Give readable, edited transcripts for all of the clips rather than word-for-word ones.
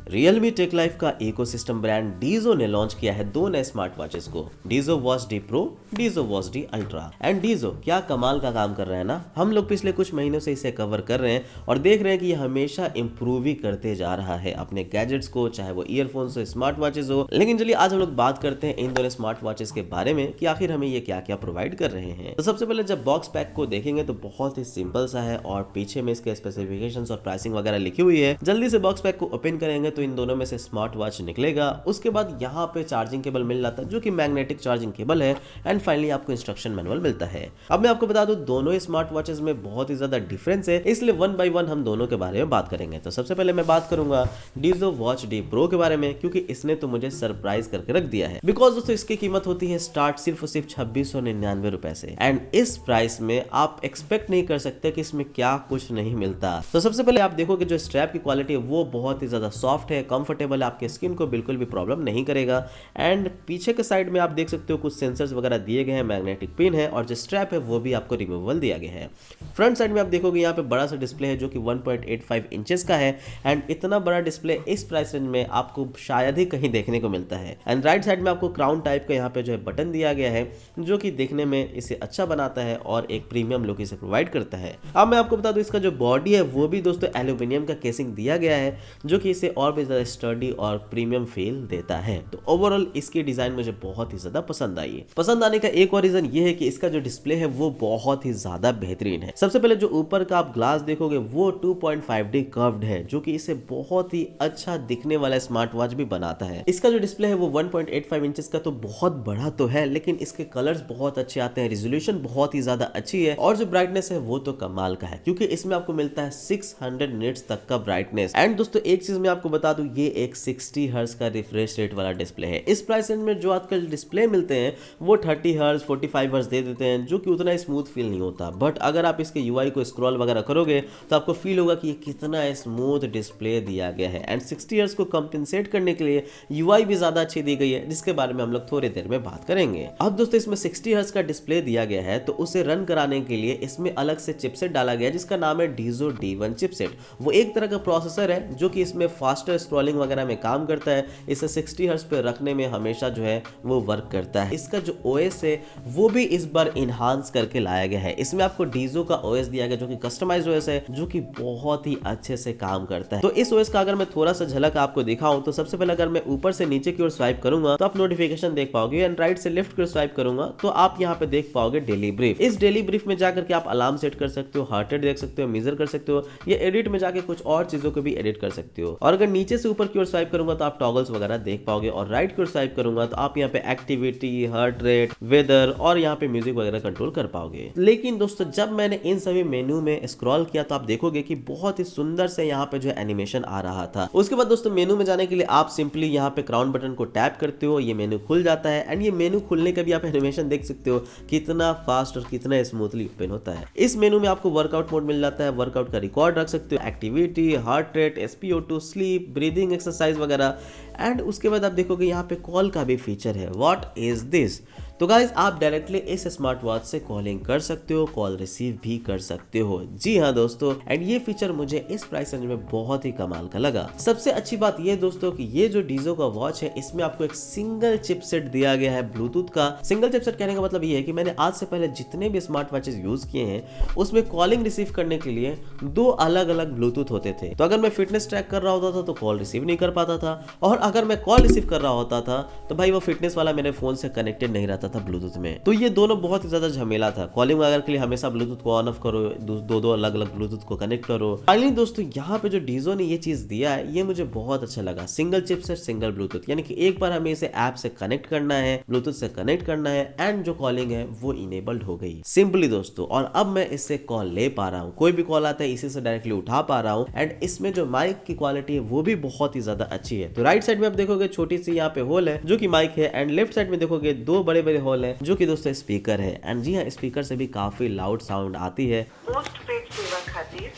Realme take life का ecosystem brand डीजो ने launch किया है दो नए स्मार्ट वॉचेस को, डीजो watch D pro, डीजो watch D ultra. And डीजो क्या कमाल का काम कर रहा है ना। हम लोग पिछले कुछ महीनों से इसे कवर कर रहे हैं और देख रहे हैं कि ये हमेशा इंप्रूव ही करते जा रहा है अपने गैजेट्स को, चाहे वो ईयरफोन्स हो, स्मार्ट वॉचेस हो। लेकिन चलिए आज हम लोग बात करते हैं इन दोनों स्मार्ट वॉचेस के बारे में कि आखिर हमें ये क्या क्या प्रोवाइड कर रहे हैं। तो सबसे पहले जब बॉक्स पैक को देखेंगे तो बहुत ही सिंपल सा है और पीछे में इसके स्पेसिफिकेशंस और प्राइसिंग वगैरह लिखी हुई है। जल्दी से बॉक्स पैक को ओपन करेंगे तो इन दोनों में से स्मार्ट वॉच निकलेगा। उसके बाद यहाँ पे चार्जिंग केबल मिल जाता है जो कि मैग्नेटिक चार्जिंग केबल है। एंड फाइनली आपको इंस्ट्रक्शन मैनुअल मिलता है। अब मैं आपको बता दूं दोनों ही स्मार्ट वॉचेस में बहुत ही ज्यादा डिफरेंस है, इसलिए वन बाय वन हम दोनों के बारे में बात करेंगे। तो सबसे पहले मैं बात करूंगा डीजो वॉच डी प्रो के बारे में, क्योंकि इसने तो मुझे सरप्राइज करके रख दिया है। बिकॉज दोस्तों इसकी कीमत होती है स्टार्ट सिर्फ 2699 रुपए से। एंड इस प्राइस में आप एक्सपेक्ट नहीं कर सकते कि इसमें क्या कुछ नहीं मिलता। तो सबसे पहले आप देखोगे जो स्ट्रैप की क्वालिटी है वो बहुत ही ज्यादा सॉफ्ट है, कंफर्टेबल है, आपके स्किन को बिल्कुल भी प्रॉब्लम नहीं करेगा। एंड पीछे के साइड में आप देख सकते हो कुछ सेंसर्स वगैरह दिए गए हैं, मैग्नेटिक पिन है और जो स्ट्रैप है वो भी आपको रिमूवेबल दिया गया है। फ्रंट साइड में आप देखोगे यहाँ पे बड़ा सा डिस्प्ले है जो कि 1.85 इंचेस का है। एंड इतना बड़ा डिस्प्ले इस प्राइस रेंज में आपको शायद ही कहीं देखने को मिलता है। एंड राइट साइड में आपको क्राउन टाइप का यहाँ पे जो है बटन दिया गया है जो कि देखने में इसे अच्छा बनाता है और एक प्रीमियम लुक इसे प्रोवाइड करता है। अब मैं आपको बता दूं इसका जो बॉडी है वो भी दोस्तों एल्यूमिनियम का केसिंग दिया गया है जो कि इसे और भी ज्यादा स्टर्डी और प्रीमियम फील देता है। तो ओवरऑल इसकी डिजाइन मुझे बहुत ही ज्यादा पसंद आई है। पसंद आने का एक और रीजन ये है कि इसका जो डिस्प्ले है वो बहुत ही ज्यादा बेहतरीन है। सबसे पहले जो ऊपर का आप ग्लास देखोगे वो 2.5D कर्व्ड है जो कि इसे बहुत ही अच्छा दिखने वाला स्मार्ट वॉच भी बनाता है। इसका जो डिस्प्ले है वो 1.85 इंचेस का तो बहुत बड़ा तो है, लेकिन इसके कलर्स बहुत अच्छे आते हैं, रेजोल्यूशन बहुत ही ज्यादा अच्छी है और जो ब्राइटनेस है वो तो कमाल का है क्योंकि इसमें आपको मिलता है 600 निट्स तक का ब्राइटनेस। एंड दोस्तों एक चीज मैं आपको बता दूं ये एक 60 हर्ट्ज का रिफ्रेश रेट वाला डिस्प्ले है। इस प्राइस रेंज में जो आजकल डिस्प्ले मिलते हैं वो 30 हर्ट्ज 45 हर्ट्ज दे देते हैं जो कि उतना स्मूथ फील नहीं होता। बट अगर आप इसके यूआई को स्क्रॉल वगैरह करोगे तो आपको फील होगा कि ये कितना स्मूथ डिस्प्ले दिया गया है। एंड 60 हर्ट्ज को कंपेंसेट करने के लिए यूआई भी ज्यादा अच्छी दी गई है जिसके बारे में हम लोग थोड़ी देर में बात करेंगे। अब दोस्तों इसमें 60 हर्ट्ज का डिस्प्ले दिया गया है तो उसे रन कराने के लिए इसमें अलग से चिपसेट डाला गया है जिसका नाम है डीजो D1 चिपसेट। वो एक तरह का प्रोसेसर है जो कि इसमें फास्टर स्क्रॉलिंग वगैरह में काम करता है। इसे 60 हर्ट्ज पे रखने में हमेशा जो है वो वर्क करता है। इसका जो ओएस है वो भी इस बार इनहांस करके लाया गया है। इसमें आपको डीजो का ओएस दिया गया जो कि कस्टमाइज्ड ओएस है जो कि बहुत ही अच्छे से काम करता है। तो इस ओएस का अगर मैं थोड़ा सा झलक आपको दिखाऊं तो सबसे पहले अगर मैं ऊपर से नीचे की ओर स्वाइप करूंगा तो आप नोटिफिकेशन देख पाओगे। एंड राइट से लेफ्ट की ओर स्वाइप करूंगा तो आप यहाँ पे देख पाओगे डेली ब्रीफ। इस डेली ब्रीफ में जाकर के आप अलार्म सेट कर सकते हो, हार्ट रेट देख सकते हो, मेजर कर सकते हो, ये एडिट में जाके कुछ और चीजों को भी एडिट कर सकते हो। और अगर नीचे से ऊपर की ओर स्वाइप करूंगा तो आप टॉगल्स वगैरह देख पाओगे और राइट की ओर स्वाइप करूंगा तो आप यहाँ पे एक्टिविटी, हार्ट रेट, वेदर और यहाँ पे म्यूजिक वगैरह कंट्रोल कर पाओगे। लेकिन दोस्तों जब मैंने इन सभी मेन्यू में स्क्रॉल किया तो आप देखोगे कि बहुत ही सुंदर से यहाँ पे जो एनिमेशन आ रहा था। उसके बाद दोस्तों मेन्यू में जाने के लिए आप सिंपली यहाँ पे क्राउन बटन को टैप करते हो, ये मेन्यू खुल जाता है। एंड ये मेन्यू खुलने का भी आप एनिमेशन देख सकते हो कितना फास्ट और कितना स्मूथली ओपन होता है। इस मेनू में आपको वर्कआउट मोड मिल जाता है, वर्कआउट का रिकॉर्ड रख सकते हो, activity, heart rate, SpO2, sleep, breathing exercise वगैरह। एंड उसके बाद आप देखोगे यहाँ पे कॉल का भी फीचर है। What is this? तो गाइज आप डायरेक्टली इस स्मार्ट वॉच से कॉलिंग कर सकते हो, कॉल रिसीव भी कर सकते हो। जी हाँ दोस्तों, एंड ये फीचर मुझे इस प्राइस रेंज में बहुत ही कमाल का लगा। सबसे अच्छी बात ये दोस्तों कि ये जो डीजो का वॉच है इसमें आपको एक सिंगल चिपसेट दिया गया है ब्लूटूथ का। सिंगल चिपसेट कहने का मतलब ये है कि मैंने आज से पहले जितने भी स्मार्ट वॉचेस यूज किए हैं उसमें कॉलिंग रिसीव करने के लिए दो अलग अलग ब्लूटूथ होते थे। तो अगर मैं फिटनेस ट्रैक कर रहा होता था तो कॉल रिसीव नहीं कर पाता था, और अगर मैं कॉल रिसीव कर रहा होता था तो भाई वो फिटनेस वाला मेरे फोन से कनेक्टेड नहीं रहता था ब्लूटूथ में। तो ये दोनों बहुत ही ज्यादा झमेला था। कॉलिंग वगैरह के लिए हमेशा ब्लूटूथ को ऑन ऑफ करो, दो अलग अलग ब्लूटूथ को कनेक्ट करो। फाइनली दोस्तों यहाँ पे जो डीजो ने ये चीज दिया है ये मुझे बहुत अच्छा लगा। सिंगल चिपसेट, सिंगल ब्लूटूथ, यानी कि एक बार हमें इसे ऐप से कनेक्ट करना है, ब्लूटूथ से कनेक्ट करना है एंड जो कॉलिंग है वो इनेबल्ड हो गई सिंपली दोस्तों। और अब मैं इससे कॉल ले पा रहा हूँ, कोई भी कॉल आता है इसी से डायरेक्टली उठा पा रहा हूँ। एंड इसमें जो माइक की क्वालिटी है वो भी बहुत ही ज्यादा अच्छी है। तो राइट साइड में आप देखोगे छोटी सी यहाँ पे होल है जो कि माइक है, एंड लेफ्ट साइड में देखोगे दो बड़े बड़े होल है जो कि दोस्तों स्पीकर है। एंड जी हाँ, स्पीकर से भी काफी लाउड साउंड आती है। पोस्टपेड सेवा खातीर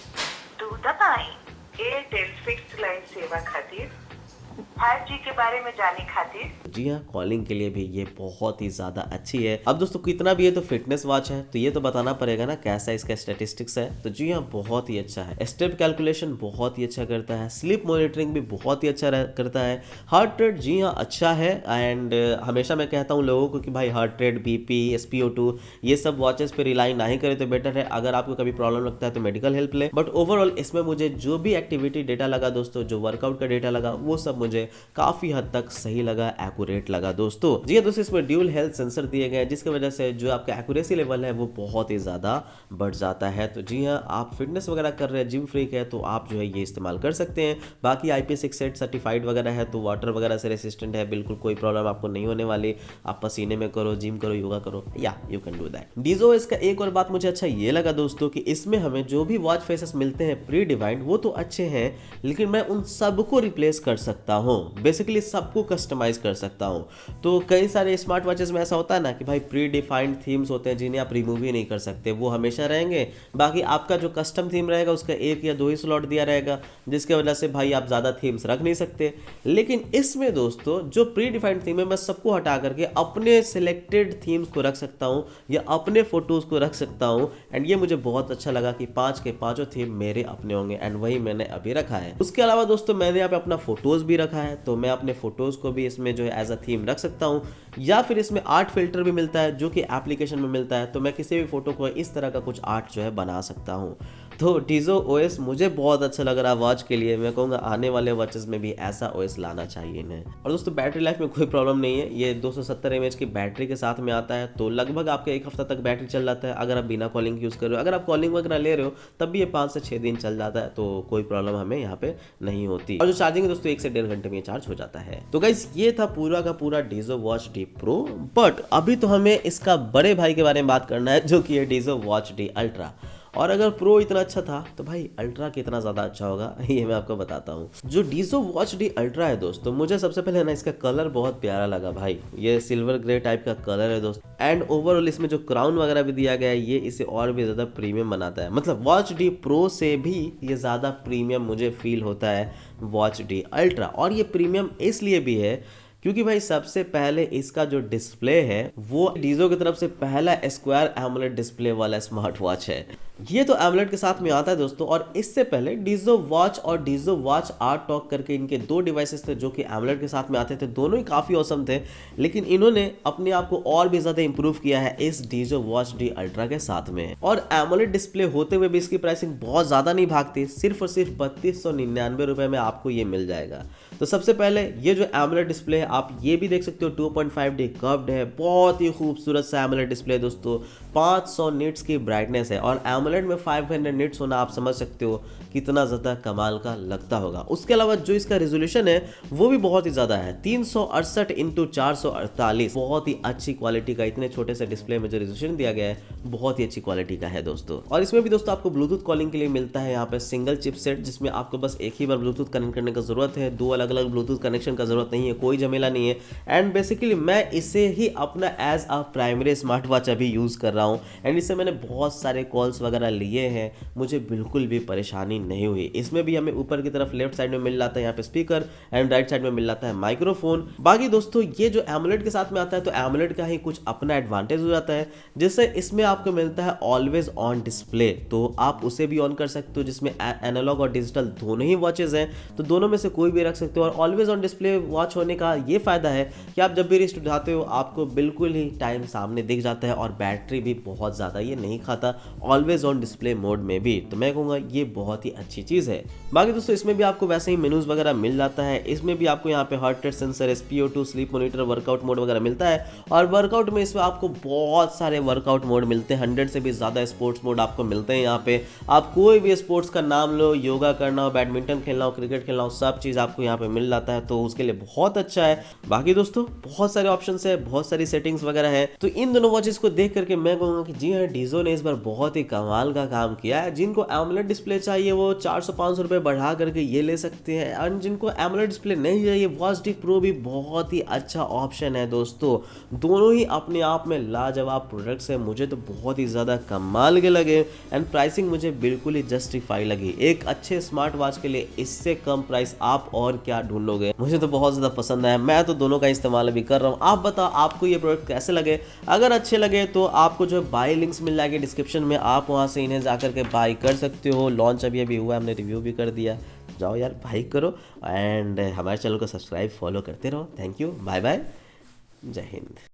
2 दबाएं। एयरटेल फिक्स्ड लाइन सेवा खातीर 5G के बारे में जाने खातिर। जी हाँ, कॉलिंग के लिए भी ये बहुत ही ज़्यादा अच्छी है। अब दोस्तों कितना भी ये तो फिटनेस वॉच है, तो ये तो बताना पड़ेगा ना कैसा इसका स्टैटिस्टिक्स है। तो जी हाँ, बहुत ही अच्छा है। स्टेप कैलकुलेशन बहुत ही अच्छा करता है, स्लीप मॉनिटरिंग भी बहुत ही अच्छा करता है। हार्ट रेट जी हाँ अच्छा है। एंड हमेशा मैं कहता हूँ लोगों को कि भाई हार्ट रेट, बीपी, SpO2 ये सब वॉचेस पे रिलाई नहीं करे तो बेटर है। अगर आपको कभी प्रॉब्लम लगता है तो मेडिकल हेल्प ले। बट ओवरऑल इसमें मुझे जो भी एक्टिविटी डेटा लगा दोस्तों, जो वर्कआउट का डेटा लगा, वो सब मुझे काफी हद तक सही लगा, एक्यूरेट लगा दोस्तों। जी हाँ दोस्तों, इसमें ड्यूल हेल्थ सेंसर दिए गए हैं जिसकी वजह से जो आपका एक्यूरेसी लेवल है वो बहुत ही ज्यादा बढ़ जाता है। तो जी हाँ, आप फिटनेस वगैरह कर रहे हैं, जिम फ्रीक है, तो आप जो है ये इस्तेमाल कर सकते हैं। बाकी IP68 सर्टिफाइड वगैरह है, तो वाटर वगैरह से रेसिस्टेंट है, बिल्कुल कोई प्रॉब्लम आपको नहीं होने वाली। आप पसीने में करो, जिम करो, योगा करो, या यू कैन डू दैट। डीजो इसका एक और बात मुझे अच्छा ये लगा दोस्तों कि इसमें हमें जो भी वॉच फेसेस मिलते हैं प्री डिफाइंड वो तो अच्छे हैं, लेकिन मैं उन सबको रिप्लेस कर सकता हूँ, बेसिकली सबको कस्टमाइज कर सकता हूँ। तो कई सारे स्मार्ट वॉचेस में ऐसा होता है ना कि भाई प्री डिफाइंड थीम्स होते हैं जिन्हें आप रिमूव ही नहीं कर सकते, वो हमेशा रहेंगे। बाकी आपका जो कस्टम थीम रहेगा उसका 1 या 2 ही स्लॉट दिया रहेगा, जिसकी वजह से भाई आप ज़्यादा थीम्स रख नहीं सकते। लेकिन इसमें दोस्तों जो प्री डिफाइंड थीम है, मैं सबको हटा करके अपने सिलेक्टेड थीम्स को रख सकता हूँ या अपने फोटोज़ को रख सकता हूँ। एंड ये मुझे बहुत अच्छा लगा कि 5 के 5 थीम मेरे अपने होंगे, एंड वही मैंने अभी रखा है। उसके अलावा दोस्तों मैंने यहाँ पे अपना फोटोज़ भी रखा है, तो मैं अपने फोटोज़ को भी इसमें जो है एज अ थीम रख सकता हूँ, या फिर इसमें आर्ट फिल्टर भी मिलता है जो कि एप्लीकेशन में मिलता है, तो मैं किसी भी फोटो को इस तरह का कुछ आर्ट जो है बना सकता हूँ। तो डीजो ओएस मुझे बहुत अच्छा लग रहा है वॉच के लिए। मैं कहूँगा आने वाले वॉचेस में भी ऐसा ओएस लाना चाहिए इन्हें। और दोस्तों बैटरी लाइफ में कोई प्रॉब्लम नहीं है, ये 270 mAh की बैटरी के साथ में आता है, तो लगभग आपका 1 हफ्ता तक बैटरी चल जाता है अगर आप बिना कॉलिंग यूज़ कर रहे हो। अगर आप कॉलिंग वगैरह ले रहे हो तब भी ये 5 से 6 दिन चल जाता है, तो कोई प्रॉब्लम हमें यहाँ पे नहीं होती। और जो चार्जिंग है दोस्तों 1 से 1.5 घंटे में चार्ज हो जाता है। तो गाइस ये था पूरा का पूरा डीजो वॉच डी प्रो। बट अभी तो हमें इसका बड़े भाई के बारे में बात करना है, जो कि है डीजो वॉच डी अल्ट्रा। और अगर प्रो इतना अच्छा था तो भाई अल्ट्रा कितना ज़्यादा अच्छा होगा ये मैं आपको बताता हूँ। जो डीजो वॉच डी अल्ट्रा है दोस्तों, मुझे सबसे पहले ना इसका कलर बहुत प्यारा लगा भाई। ये सिल्वर ग्रे टाइप का कलर है दोस्तों, एंड ओवरऑल इसमें जो क्राउन वगैरह भी दिया गया है ये इसे और भी ज़्यादा प्रीमियम बनाता है। मतलब वॉच डी प्रो से भी ये ज़्यादा प्रीमियम मुझे फील होता है वॉच डी अल्ट्रा। और ये प्रीमियम इसलिए भी है क्योंकि भाई सबसे पहले इसका जो डिस्प्ले है वो डीजो की तरफ से पहला स्क्वायर एमोलेड डिस्प्ले वाला स्मार्ट वॉच है। ये तो एमोलेड के साथ में आता है दोस्तों, और इससे पहले डीजो वॉच और डीजो वॉच आर्ट टॉक करके इनके 2 डिवाइसेस थे जो कि एमोलेड के साथ में आते थे, दोनों ही काफ़ी औसम थे। लेकिन इन्होंने अपने आप को और भी ज़्यादा इंप्रूव किया है इस डीजो वॉच डी अल्ट्रा के साथ में। और एमोलेड डिस्प्ले होते हुए भी इसकी प्राइसिंग बहुत ज़्यादा नहीं भागती, सिर्फ और सिर्फ 3299 रुपये में आपको ये मिल जाएगा। तो सबसे पहले ये जो एमोलेड डिस्प्ले है आप ये भी देख सकते हो 2.5D कर्व्ड है, बहुत ही खूबसूरत सा एमोलेड डिस्प्ले दोस्तों। 500 निट्स की ब्राइटनेस है, और एमोलेड में 500 निट्स होना आप समझ सकते हो कितना ज़्यादा कमाल का लगता होगा। उसके अलावा जो इसका रेजोल्यूशन है वो भी बहुत ही ज़्यादा है, 368 × 448, बहुत ही अच्छी क्वालिटी का। इतने छोटे से डिस्प्ले में जो रेजोल्यूशन दिया गया है बहुत ही अच्छी क्वालिटी का है दोस्तों। और इसमें भी दोस्तों आपको ब्लूटूथ कॉलिंग के लिए मिलता है यहाँ पे सिंगल चिपसेट, जिसमें आपको बस एक ही बार ब्लूटूथ कनेक्ट करने का जरूरत है, 2 अलग अलग ब्लूटूथ कनेक्शन का जरूरत नहीं है, कोई झमेला नहीं है। एंड बेसिकली मैं इसे ही अपना as a primary smart watch अभी यूज़ कर रहा हूँ, एंड इससे मैंने बहुत सारे कॉल्स वगैरह लिए हैं, मुझे बिल्कुल भी परेशानी नहीं हुई। इसमें भी हमें ऊपर की तरफ लेफ्ट साइड में मिल जाता है यहाँ पे स्पीकर, एंड राइट साइड में मिल जाता है माइक्रोफोन। बाकी दोस्तों ये जो एमोलेड के साथ में आता है तो एमोलेड का ही कुछ अपना एडवांटेज हो जाता है, जैसे इसमें आपको मिलता है ऑलवेज ऑन डिस्प्ले, तो आप उसे भी ऑन कर सकते हो, जिसमें एनालॉग और डिजिटल दोनों ही वॉचेज हैं, तो दोनों में से कोई भी रख सकते हो। और ऑलवेज ऑन डिस्प्ले वॉच होने का ये फायदा है कि आप जब भी रिस्ट उठाते हो आपको बिल्कुल ही टाइम सामने दिख जाता है, और बैटरी भी बहुत ज़्यादा ये नहीं खाता ऑलवेज ऑन डिस्प्ले मोड में भी। तो मैं कहूँगा ये बहुत ही अच्छी चीज़ है। बाकी दोस्तों इसमें भी आपको वैसे ही मेनूज वगैरह मिल जाता है, इसमें भी आपको यहाँ पे heart rate sensor, SpO2, sleep monitor, workout mode वगैरह मिलता है। और वर्कआउट में इसमें आपको बहुत सारे वर्कआउट मोड मिलते हैं, 100 से भी ज़्यादा स्पोर्ट्स मोड आपको मिलते हैं। यहाँ पे आप कोई भी स्पोर्ट्स का नाम लो, योगा करना हो, बैडमिंटन खेलना हो, क्रिकेट खेलना हो, सब चीज़ आपको यहाँ पे मिल जाता है, तो उसके लिए बहुत अच्छा है। बाकी दोस्तों बहुत सारे ऑप्शन है, बहुत सारी सेटिंग्स वगैरह है, तो इन दोनों वॉचेस को देख करके मैं कहूँगा कि जी हाँ डीजो ने इस बार बहुत ही कमाल का काम किया है। जिनको एमोलेड डिस्प्ले चाहिए वो 400-500 रुपये बढ़ा करके ये ले सकते हैं, और जिनको एमोलेड डिस्प्ले नहीं चाहिए वॉच डी प्रो भी बहुत ही अच्छा ऑप्शन है दोस्तों। दोनों ही अपने आप में लाजवाब प्रोडक्ट्स है, मुझे तो बहुत ही ज़्यादा कमाल के लगे, एंड प्राइसिंग मुझे बिल्कुल ही जस्टिफाई लगी। एक अच्छे स्मार्ट वॉच के लिए इससे कम प्राइस आप और क्या क्या ढूंढोगे। मुझे तो बहुत ज़्यादा पसंद है, मैं तो दोनों का इस्तेमाल अभी कर रहा हूँ। आप बताओ आपको ये प्रोडक्ट कैसे लगे। अगर अच्छे लगे तो आपको जो बाय लिंक्स मिल जाएगी डिस्क्रिप्शन में, आप वहाँ से इन्हें जा करके बाय कर सकते हो। लॉन्च अभी अभी हुआ है, हमने रिव्यू भी कर दिया। जाओ यार बाय करो एंड हमारे चैनल को सब्सक्राइब फॉलो करते रहो। थैंक यू, बाय बाय, जय हिंद।